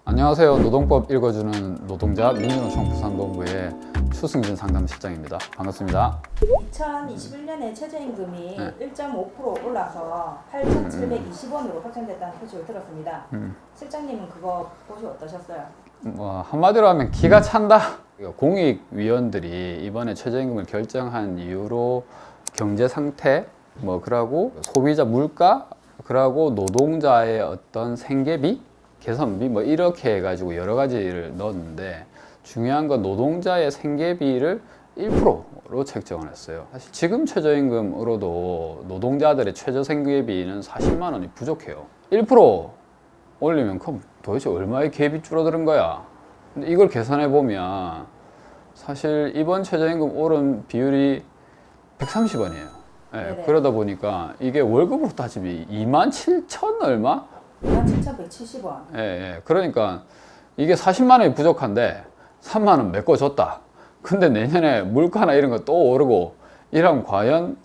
안녕하세요. 노동법 읽어주는 노동자 민주노총 부산본부의 추승진 상담실장입니다. 반갑습니다. 2021년에 최저임금이 네. 1.5% 올라서 8,720원으로 확정됐다는 소식을 들었습니다. 실장님은 그거 보시고 어떠셨어요? 한마디로 하면 기가 찬다. 공익위원들이 이번에 최저임금을 결정한 이유로 경제 상태, 그러고 소비자 물가, 그러고 노동자의 어떤 생계비, 개선비 이렇게 해가지고 여러 가지를 넣었는데 중요한 건 노동자의 생계비를 1%로 책정을 했어요. 사실 지금 최저임금으로도 노동자들의 최저 생계비는 40만 원이 부족해요. 1% 올리면 그럼 도대체 얼마의 갭이 줄어드는 거야? 근데 이걸 계산해 보면 사실 이번 최저임금 오른 비율이 130원이에요. 네, 그러다 보니까 이게 월급으로 따지면 27,000 얼마? 27,170원. 예. 그러니까 이게 40만 원이 부족한데 3만 원 메꿔줬다. 근데 내년에 물가나 이런 거 또 오르고 이러면 과연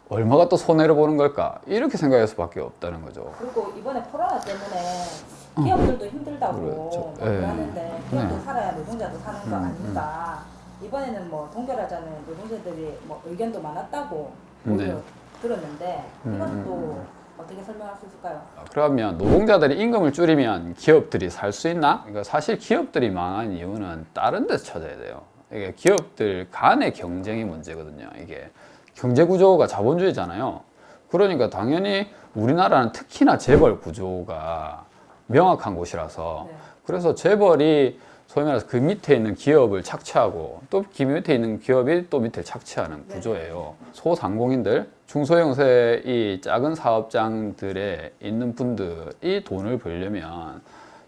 얼마가 또 손해를 보는 걸까? 이렇게 생각할 수밖에 없다는 거죠. 그리고 이번에 코로나 때문에 기업들도 힘들다고 그렇죠. 하는데 기업도 네. 살아야 노동자도 사는 거 아닙니까? 이번에는 동결하자는 노동자들이 의견도 많았다고 네. 들었는데 이건 또 어떻게 설명할 수 있을까요? 그러면 노동자들이 임금을 줄이면 기업들이 살 수 있나? 그러니까 사실 기업들이 망한 이유는 다른 데서 찾아야 돼요. 이게 기업들 간의 경쟁이 문제거든요. 이게 경제 구조가 자본주의잖아요. 그러니까 당연히 우리나라는 특히나 재벌 구조가 명확한 곳이라서 네. 그래서 재벌이 소위 말해서 그 밑에 있는 기업을 착취하고 또 그 밑에 있는 기업이 또 밑에 착취하는 구조예요. 소상공인들, 중소형세 이 작은 사업장들에 있는 분들이 돈을 벌려면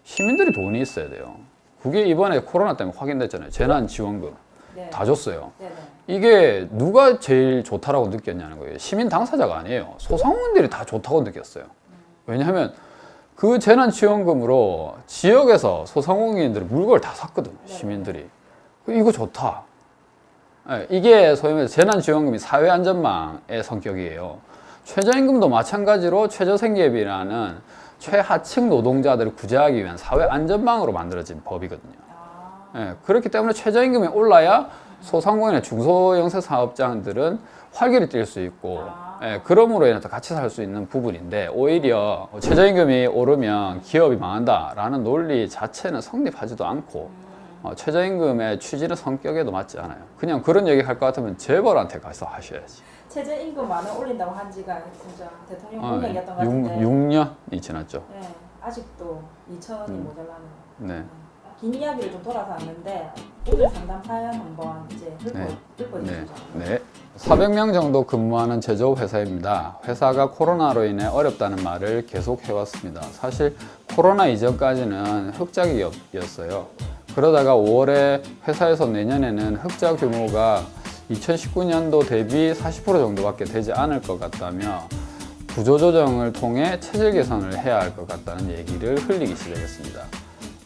시민들이 돈이 있어야 돼요. 그게 이번에 코로나 때문에 확인됐잖아요. 재난지원금 네. 다 줬어요. 네네. 이게 누가 제일 좋다라고 느꼈냐는 거예요. 시민 당사자가 아니에요. 소상공인들이 다 좋다고 느꼈어요. 왜냐하면 그 재난지원금으로 지역에서 소상공인들이 물건을 다 샀거든, 시민들이. 이거 좋다. 예, 이게 소위 말해서 재난지원금이 사회안전망의 성격이에요. 최저임금도 마찬가지로 최저생계비라는 최하층 노동자들을 구제하기 위한 사회안전망으로 만들어진 법이거든요. 예, 그렇기 때문에 최저임금이 올라야 소상공인의 중소형세 사업장들은 활기를 띨 수 있고 그럼으로 인해서 같이 살 수 있는 부분인데 오히려 최저임금이 오르면 기업이 망한다라는 논리 자체는 성립하지도 않고 최저임금의 취지는 성격에도 맞지 않아요. 그냥 그런 얘기 할 것 같으면 재벌한테 가서 하셔야지. 최저임금 만 원 올린다고 한 지가 진짜 대통령 공약이었던 것 같은데 6년이 지났죠. 네, 아직도 2,000원이 모자라는 네. 긴 이야기를 좀 돌아서 왔는데 오늘 상담 사연 한번 이제 네. 읊어주시죠. 네. 400명 정도 근무하는 제조회사입니다. 회사가 코로나로 인해 어렵다는 말을 계속 해왔습니다. 사실 코로나 이전까지는 흑자 기업이었어요. 그러다가 5월에 회사에서 내년에는 흑자 규모가 2019년도 대비 40% 정도밖에 되지 않을 것 같다며 구조조정을 통해 체질 개선을 해야 할 것 같다는 얘기를 흘리기 시작했습니다.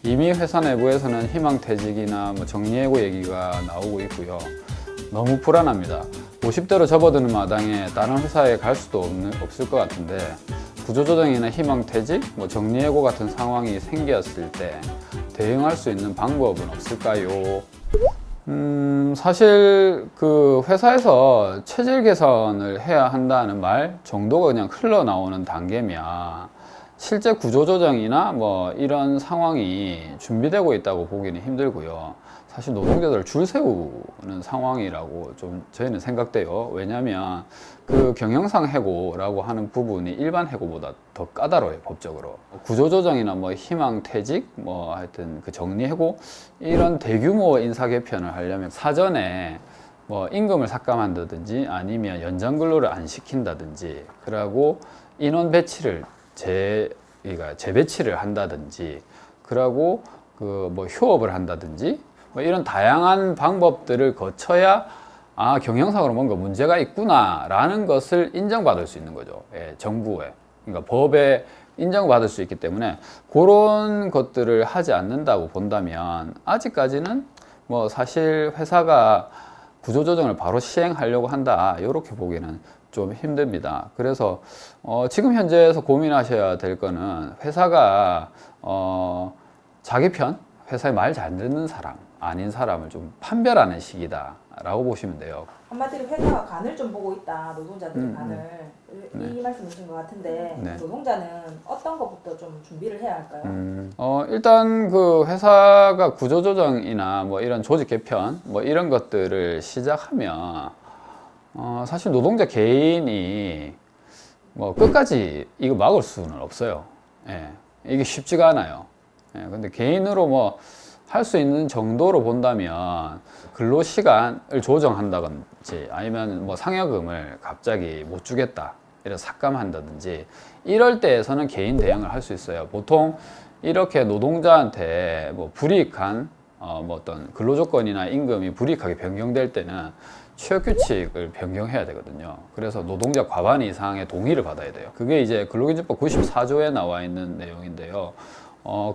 이미 회사 내부에서는 희망퇴직이나 정리해고 얘기가 나오고 있고요. 너무 불안합니다. 50대로 접어드는 마당에 다른 회사에 갈 수도 없을 것 같은데 구조조정이나 희망퇴직, 정리해고 같은 상황이 생겼을 때 대응할 수 있는 방법은 없을까요? 사실 그 회사에서 체질 개선을 해야 한다는 말 정도가 그냥 흘러나오는 단계면 실제 구조조정이나 이런 상황이 준비되고 있다고 보기는 힘들고요. 사실 노동자들을 줄 세우는 상황이라고 좀 저희는 생각돼요. 왜냐하면 그 경영상 해고라고 하는 부분이 일반 해고보다 더 까다로워요, 법적으로. 구조조정이나 희망퇴직, 하여튼 그 정리해고 이런 대규모 인사 개편을 하려면 사전에 임금을 삭감한다든지 아니면 연장 근로를 안 시킨다든지 그러고 인원 배치를 재배치를 한다든지 그러고 휴업을 한다든지 이런 다양한 방법들을 거쳐야 경영상으로 뭔가 문제가 있구나 라는 것을 인정받을 수 있는 거죠. 정부에, 그러니까 법에 인정받을 수 있기 때문에 그런 것들을 하지 않는다고 본다면 아직까지는 사실 회사가 구조조정을 바로 시행하려고 한다 이렇게 보기는 좀 힘듭니다. 그래서 지금 현재에서 고민하셔야 될 거는 회사가 자기 편, 회사에 말 잘 듣는 사람, 아닌 사람을 좀 판별하는 시기다라고 보시면 돼요. 한마디로 회사가 간을 좀 보고 있다. 노동자들의 간을 이 말씀이신 것 같은데 네. 노동자는 어떤 것부터 좀 준비를 해야 할까요? 일단 그 회사가 구조조정이나 뭐 이런 조직 개편 뭐 이런 것들을 시작하면 사실 노동자 개인이 뭐 끝까지 이거 막을 수는 없어요. 예, 이게 쉽지가 않아요. 예, 근데 개인으로 뭐 할 수 있는 정도로 본다면 근로 시간을 조정한다든지 아니면 뭐 상여금을 갑자기 못 주겠다 이런 삭감한다든지 이럴 때에서는 개인 대응을 할 수 있어요. 보통 이렇게 노동자한테 뭐 불이익한 뭐 어떤 근로조건이나 임금이 불이익하게 변경될 때는 취업규칙을 변경해야 되거든요. 그래서 노동자 과반 이상의 동의를 받아야 돼요. 그게 이제 근로기준법 94조에 나와 있는 내용인데요.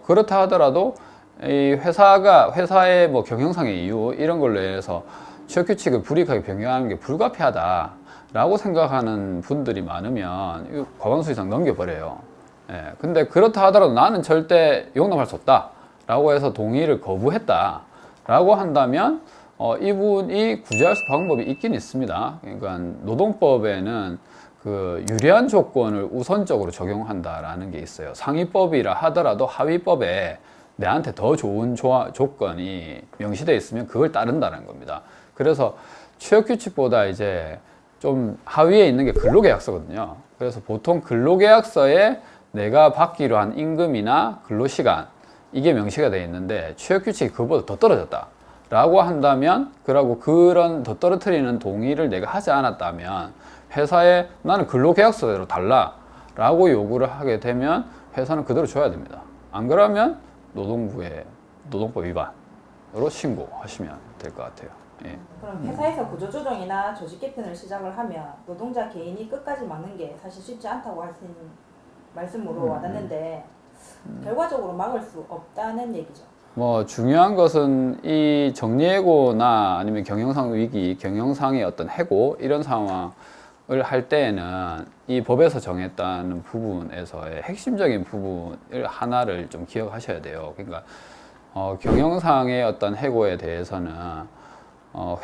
그렇다 하더라도 이 회사의 뭐 경영상의 이유 이런 걸로 해서 취업규칙을 불이익하게 변경하는 게 불가피하다라고 생각하는 분들이 많으면 이 과반수 이상 넘겨버려요. 예, 근데 그렇다 하더라도 나는 절대 용납할 수 없다라고 해서 동의를 거부했다라고 한다면 이분이 구제할 수 방법이 있긴 있습니다. 그러니까 노동법에는 그 유리한 조건을 우선적으로 적용한다라는 게 있어요. 상위법이라 하더라도 하위법에 내한테 더 좋은 조건이 명시되어 있으면 그걸 따른다는 겁니다. 그래서 취업규칙보다 이제 좀 하위에 있는 게 근로계약서거든요. 그래서 보통 근로계약서에 내가 받기로 한 임금이나 근로시간 이게 명시가 되어 있는데 취업규칙이 그보다 더 떨어졌다 라고 한다면 그런 더 떨어뜨리는 동의를 내가 하지 않았다면 회사에 나는 근로계약서대로 달라 라고 요구를 하게 되면 회사는 그대로 줘야 됩니다. 안 그러면 노동부에 노동법 위반으로 신고하시면 될 것 같아요. 예. 그럼 회사에서 구조조정이나 조직 개편을 시작을 하면 노동자 개인이 끝까지 막는 게 사실 쉽지 않다고 하신 말씀으로 와닿는데 결과적으로 막을 수 없다는 얘기죠. 뭐 중요한 것은 이 정리해고나 아니면 경영상 위기, 경영상의 어떤 해고 이런 상황을 할 때에는 이 법에서 정했다는 부분에서의 핵심적인 부분을 하나를 좀 기억하셔야 돼요. 그러니까 경영상의 어떤 해고에 대해서는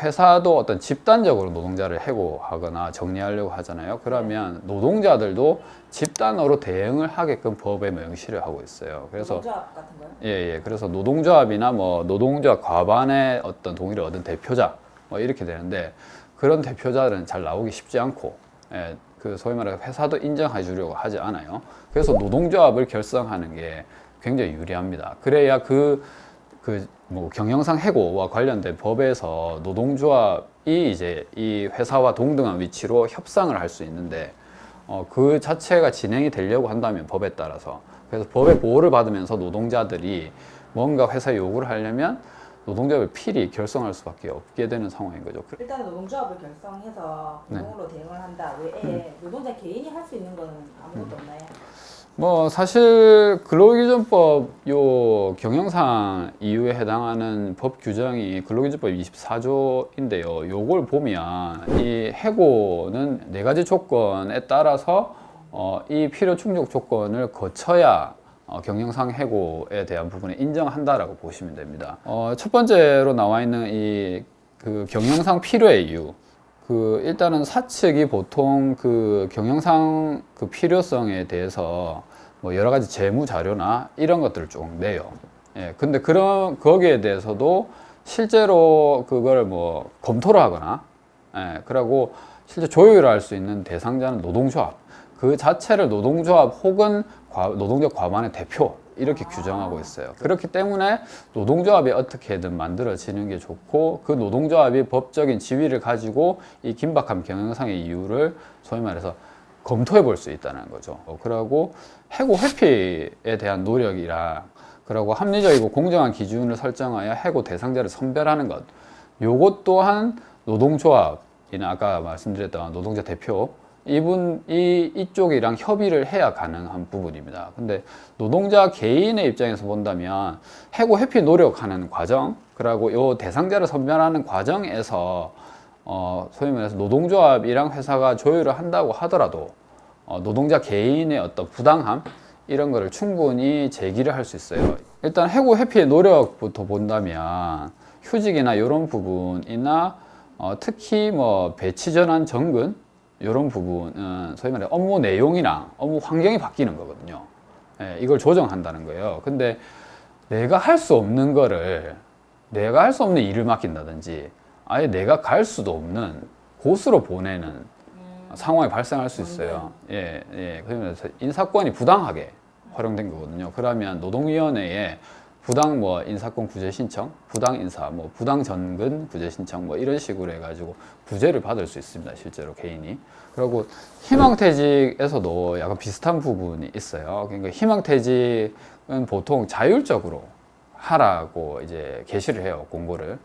회사도 어떤 집단적으로 노동자를 해고하거나 정리하려고 하잖아요. 그러면 노동자들도 집단으로 대응을 하게끔 법에 명시를 하고 있어요. 그래서 노동조합 같은 거요? 예. 그래서 노동조합이나 뭐 노동조합 과반의 어떤 동의를 얻은 대표자 뭐 이렇게 되는데 그런 대표자들은 잘 나오기 쉽지 않고 예, 그 소위 말해서 회사도 인정해 주려고 하지 않아요. 그래서 노동조합을 결성하는 게 굉장히 유리합니다. 그래야 뭐 경영상 해고와 관련된 법에서 노동조합이 이제 이 회사와 동등한 위치로 협상을 할 수 있는데 그 자체가 진행이 되려고 한다면 법에 따라서 그래서 법의 보호를 받으면서 노동자들이 뭔가 회사에 요구를 하려면 노동조합을 필히 결성할 수밖에 없게 되는 상황인 거죠. 일단 노동조합을 결성해서 노동으로 대응을 한다 외에 노동자 개인이 할 수 있는 거는 아무것도 없나요? 뭐 사실 근로기준법 요 경영상 이유에 해당하는 법 규정이 근로기준법 24조인데요. 요걸 보면 이 해고는 네 가지 조건에 따라서 이 필요 충족 조건을 거쳐야 경영상 해고에 대한 부분을 인정한다라고 보시면 됩니다. 첫 번째로 나와 있는 그 경영상 필요의 이유. 일단은 사측이 보통 그 경영상 그 필요성에 대해서 뭐 여러 가지 재무 자료나 이런 것들을 쭉 내요. 예, 근데 거기에 대해서도 실제로 그걸 뭐 검토를 하거나, 예, 그리고 실제 조율할 수 있는 대상자는 노동조합. 그 자체를 노동조합 혹은 노동자 과반의 대표 이렇게 규정하고 있어요. 그렇기 때문에 노동조합이 어떻게든 만들어지는 게 좋고 그 노동조합이 법적인 지위를 가지고 이 긴박한 경영상의 이유를 소위 말해서 검토해 볼 수 있다는 거죠. 그리고 해고 회피에 대한 노력이랑 그리고 합리적이고 공정한 기준을 설정하여 해고 대상자를 선별하는 것 요것 또한 노동조합이나 아까 말씀드렸던 노동자 대표 이쪽이랑 협의를 해야 가능한 부분입니다. 근데 노동자 개인의 입장에서 본다면 해고 회피 노력하는 과정, 그리고 요 대상자를 선별하는 과정에서 소위 말해서 노동조합이랑 회사가 조율을 한다고 하더라도 노동자 개인의 어떤 부당함 이런 거를 충분히 제기를 할 수 있어요. 일단 해고 회피의 노력부터 본다면 휴직이나 이런 부분이나 특히 뭐 배치 전환 정근 이런 부분은 소위 말해 업무 내용이랑 업무 환경이 바뀌는 거거든요. 예, 이걸 조정한다는 거예요. 근데 내가 할 수 없는 거를 내가 할 수 없는 일을 맡긴다든지 아예 내가 갈 수도 없는 곳으로 보내는 상황이 발생할 수 있어요. 예, 예. 그러면서 인사권이 부당하게 활용된 거거든요. 그러면 노동위원회에 부당 뭐 인사권 구제 신청, 부당 인사, 뭐 부당 전근 구제 신청 뭐 이런 식으로 해가지고 구제를 받을 수 있습니다. 실제로 개인이. 그리고 희망퇴직에서도 약간 비슷한 부분이 있어요. 그러니까 희망퇴직은 보통 자율적으로 하라고 이제 게시를 해요. 공고를.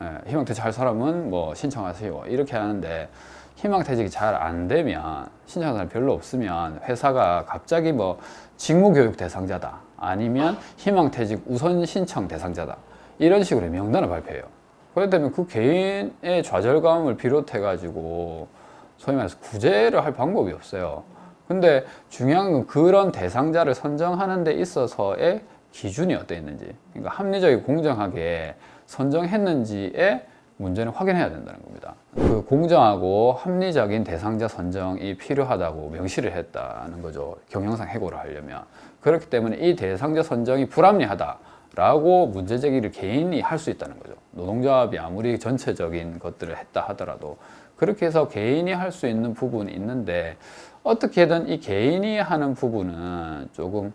예, 희망퇴직 할 사람은 뭐 신청하세요. 이렇게 하는데 희망퇴직이 잘 안 되면 신청하는 사람이 별로 없으면 회사가 갑자기 뭐 직무교육 대상자다 아니면 희망퇴직 우선 신청 대상자다 이런 식으로 명단을 발표해요. 그렇기 때문에 그 개인의 좌절감을 비롯해 가지고 소위 말해서 구제를 할 방법이 없어요. 근데 중요한 건 그런 대상자를 선정하는 데 있어서의 기준이 어떠 있는지, 그러니까 합리적이고 공정하게 선정했는지에 문제는 확인해야 된다는 겁니다. 그 공정하고 합리적인 대상자 선정이 필요하다고 명시를 했다는 거죠. 경영상 해고를 하려면. 그렇기 때문에 이 대상자 선정이 불합리하다라고 문제 제기를 개인이 할 수 있다는 거죠. 노동조합이 아무리 전체적인 것들을 했다 하더라도 그렇게 해서 개인이 할 수 있는 부분이 있는데 어떻게든 이 개인이 하는 부분은 조금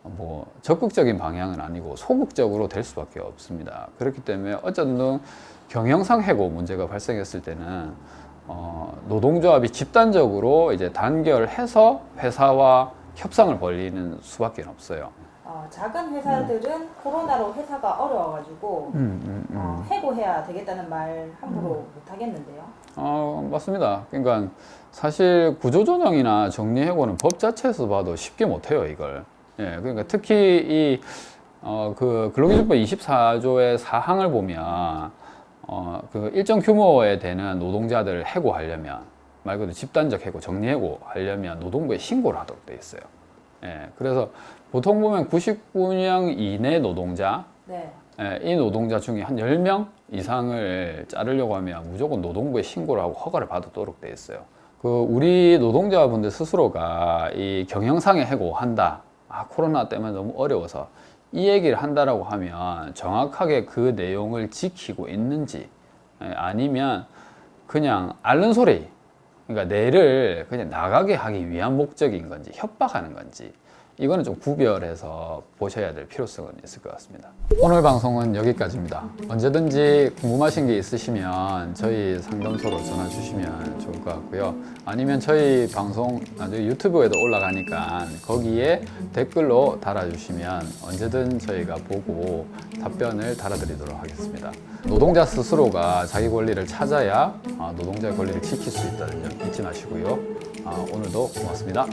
뭐 적극적인 방향은 아니고 소극적으로 될 수밖에 없습니다. 그렇기 때문에 어쨌든 경영상 해고 문제가 발생했을 때는 노동조합이 집단적으로 이제 단결해서 회사와 협상을 벌이는 수밖에 없어요. 작은 회사들은 코로나로 회사가 어려워가지고 해고해야 되겠다는 말 함부로 못 하겠는데요. 맞습니다. 그러니까 사실 구조조정이나 정리해고는 법 자체에서 봐도 쉽게 못해요, 이걸. 예, 그러니까 특히 그 근로기준법 24조의 사항을 보면 그 일정 규모에 되는 노동자들을 해고하려면 말 그대로 집단적 해고, 정리해고 하려면 노동부에 신고를 하도록 돼 있어요. 예, 그래서 보통 보면 99명 이내 노동자, 네. 예, 이 노동자 중에 한 10명 이상을 자르려고 하면 무조건 노동부에 신고를 하고 허가를 받도록 돼 있어요. 그 우리 노동자분들 스스로가 이 경영상의 해고한다. 코로나 때문에 너무 어려워서 이 얘기를 한다라고 하면 정확하게 그 내용을 지키고 있는지 아니면 그냥 앓는 소리, 그러니까 뇌를 그냥 나가게 하기 위한 목적인 건지 협박하는 건지 이거는 좀 구별해서 보셔야 될 필요성은 있을 것 같습니다. 오늘 방송은 여기까지입니다. 언제든지 궁금하신 게 있으시면 저희 상담소로 전화 주시면 좋을 것 같고요. 아니면 저희 방송 나중에 유튜브에도 올라가니까 거기에 댓글로 달아주시면 언제든 저희가 보고 답변을 달아드리도록 하겠습니다. 노동자 스스로가 자기 권리를 찾아야 노동자의 권리를 지킬 수 있다는 점 잊지 마시고요. 오늘도 고맙습니다.